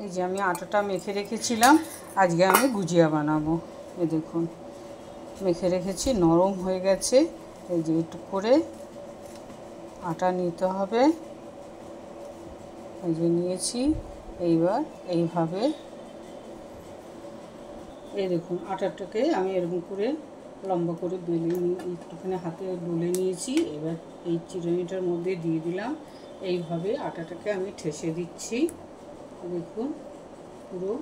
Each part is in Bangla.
এই যে আমি আটাটা মেখে রেখেছিলাম, আজকে আমি গুজিয়া বানাবো। এই দেখুন মেখে রেখেছি, নরম হয়ে গেছে। এই যে একটু করে আটা নিতে হবে, এই যে নিয়েছি। এইবার এইভাবে এই দেখুন আটাটাকে আমি এরকম করে লম্বা করে বেলে নিয়ে একটুখানি হাতে ডলে নিয়েছি। এবার এই চিরুনিটার মধ্যে দিয়ে দিলাম। এইভাবে আটাটাকে আমি ঠেসে দিচ্ছি। দেখুন পুরো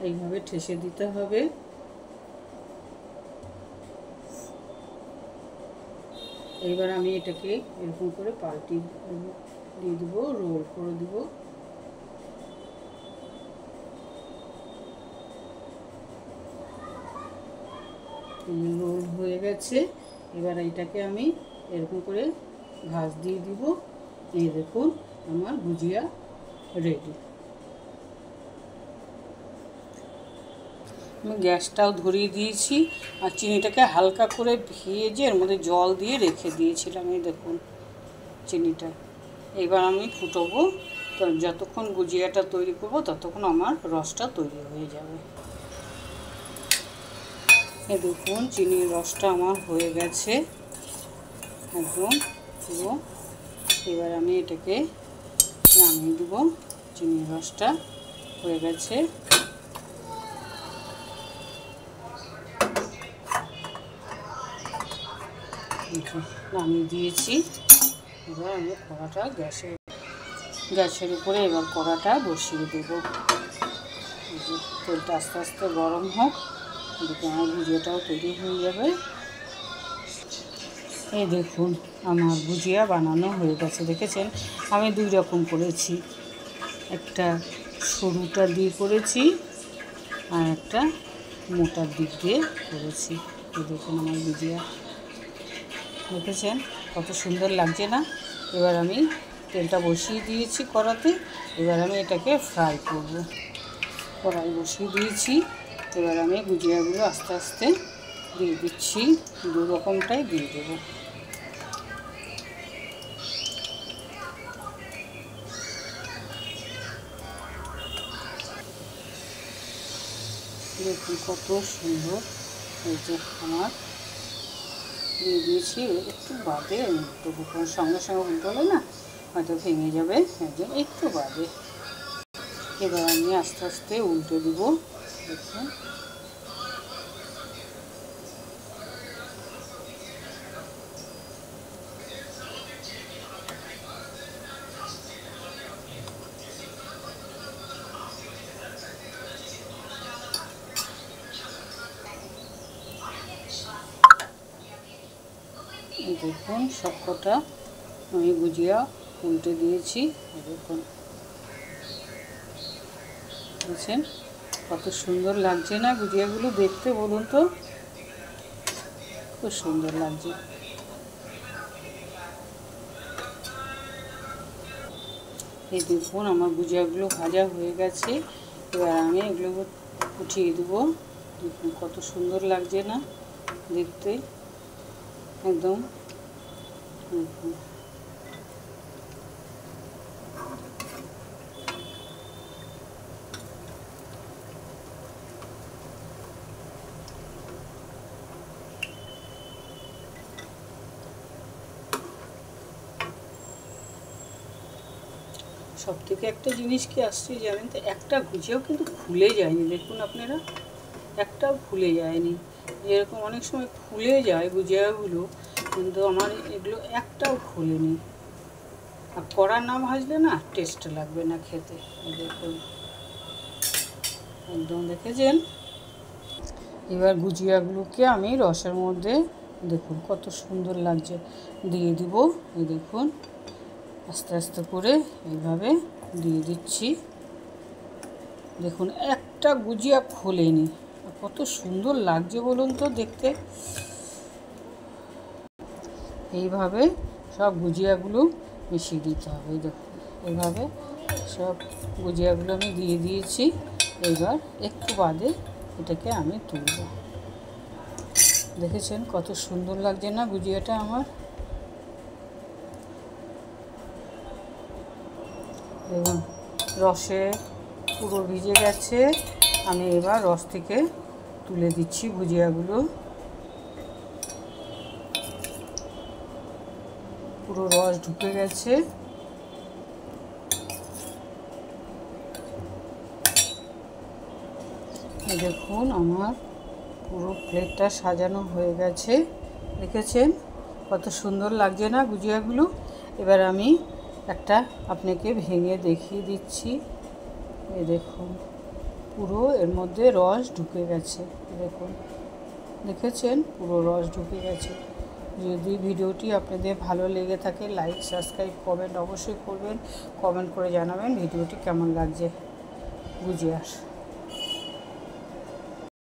এইভাবে ঠেসে দিতে হবে। এইবার আমি এটাকে এরকম করে পাল্টি দিয়ে দেবো, রোল করে দেবো। রোল হয়ে গেছে। এবার এটাকে আমি এরকম করে ভাঁজ দিয়ে দিব। এই দেখুন আমার গুজিয়া রেডি। আমি গ্যাসটাও ধরিয়ে দিয়েছি আর চিনিটাকে হালকা করে ভেজে এর মধ্যে জল দিয়ে রেখে দিয়েছিলাম। এই দেখুন চিনিটা। এবার আমি ফুটবো, তো যতক্ষণ গুজিয়াটা তৈরি করবো ততক্ষণ আমার রসটা তৈরি হয়ে যাবে। এই দেখুন চিনির রসটা আমার হয়ে গেছে একদম পুরো। এবার আমি এটাকে নামিয়ে দেবো। চিনির রসটা হয়ে গেছে। নামিয়ে দিয়েছি। এবার আমি কড়াটা গ্যাসের উপরে এবার কড়াটা বসিয়ে দেবো। তেলটা আস্তে আস্তে গরম হোক, এদিকে আমার ভুজিয়াটাও তৈরি হয়ে যাবে। এই দেখুন আমার ভুজিয়া বানানো হয়ে গেছে। দেখেছেন আমি দুই রকম করেছি, একটা সরুটা দিয়ে করেছি আর একটা মোটার দিক দিয়ে করেছি। এই দেখুন আমার ভুজিয়া, দেখেছেন কত সুন্দর লাগছে না? এবার আমি তেলটা বসিয়ে দিয়েছি কড়াতে। এবার আমি এটাকে ফ্রাই করব। কড়াই বসিয়ে দিয়েছি। এবার আমি গুজিয়াগুলো আস্তে আস্তে দিয়ে দিচ্ছি, দু রকমটাই দিয়ে দেবো। দেখুন কত সুন্দর। এই যে আমার দিয়ে দিয়েছি। একটু বাদে একটু সঙ্গে সঙ্গে উল্টোলে না হয়তো ভেঙে যাবে, একদম একটু বাদে। এবার আমি আস্তে আস্তে উল্টে দিব। দেখুন দেখুন সবকটা আমি গুজিয়া উল্টে দিয়েছি। দেখুন বুঝছেন কত সুন্দর লাগছে না গুজিয়াগুলো দেখতে, বলুন তো? খুব সুন্দর লাগছে। এই দেখুন আমার গুজিয়াগুলো ভাজা হয়ে গেছে। এবার আমি এগুলো উঠিয়ে দেবো। দেখুন কত সুন্দর লাগছে না দেখতে, একদম। দেখুন সব থেকে একটা জিনিস কি আসছে জানেন তো, একটা গুজিয়াও কিন্তু খুলে যায়নি। দেখুন আপনারা, একটাও খুলে যায়নি। এরকম অনেক সময় খুলে যায় গুজিয়াগুলো, কিন্তু আমার এগুলো একটাও খুলেনি। আর কড়া না ভাজলে না টেস্ট লাগবে না খেতে। দেখুন একদম, দেখেছেন? এবার গুজিয়াগুলোকে আমি রসের মধ্যে দেখুন কত সুন্দর লাগছে দিয়ে দিব। এই দেখুন আস্তে আস্তে করে এইভাবে দিয়ে দিচ্ছি। দেখুন একটা গুজিয়া খোলেনি, কত সুন্দর লাগছে বলুন তো দেখতে। এইভাবে সব গুজিয়াগুলো মিশিয়ে দিতে হবে। দেখুন এইভাবে সব গুজিয়াগুলো আমি দিয়ে দিয়েছি। এবার একটু বাদে এটাকে আমি তুলব। দেখেছেন কত সুন্দর লাগছে না গুজিয়াটা আমার? দেখুন রসে পুরো ভিজে গেছে। আমি এবার রস থেকে তুলে দিচ্ছি ভুজিয়াগুলো। পুরো রস ঢুকে গেছে। দেখুন আমার পুরো প্লেটটা সাজানো হয়ে গেছে। দেখেছেন কত সুন্দর লাগছে না গুজিয়াগুলো? এবার আমি একটা আপনাকে ভেঙে দেখিয়ে দিচ্ছি। এই দেখুন পুরো এর মধ্যে রস ঢুকে গেছে। দেখুন, দেখেছেন পুরো রস ঢুকে গেছে। যদি ভিডিওটি আপনাদের ভালো লেগে থাকে লাইক, সাবস্ক্রাইব, কমেন্ট অবশ্যই করবেন। কমেন্ট করে জানাবেন ভিডিওটি কেমন লাগছে গুজিয়ার।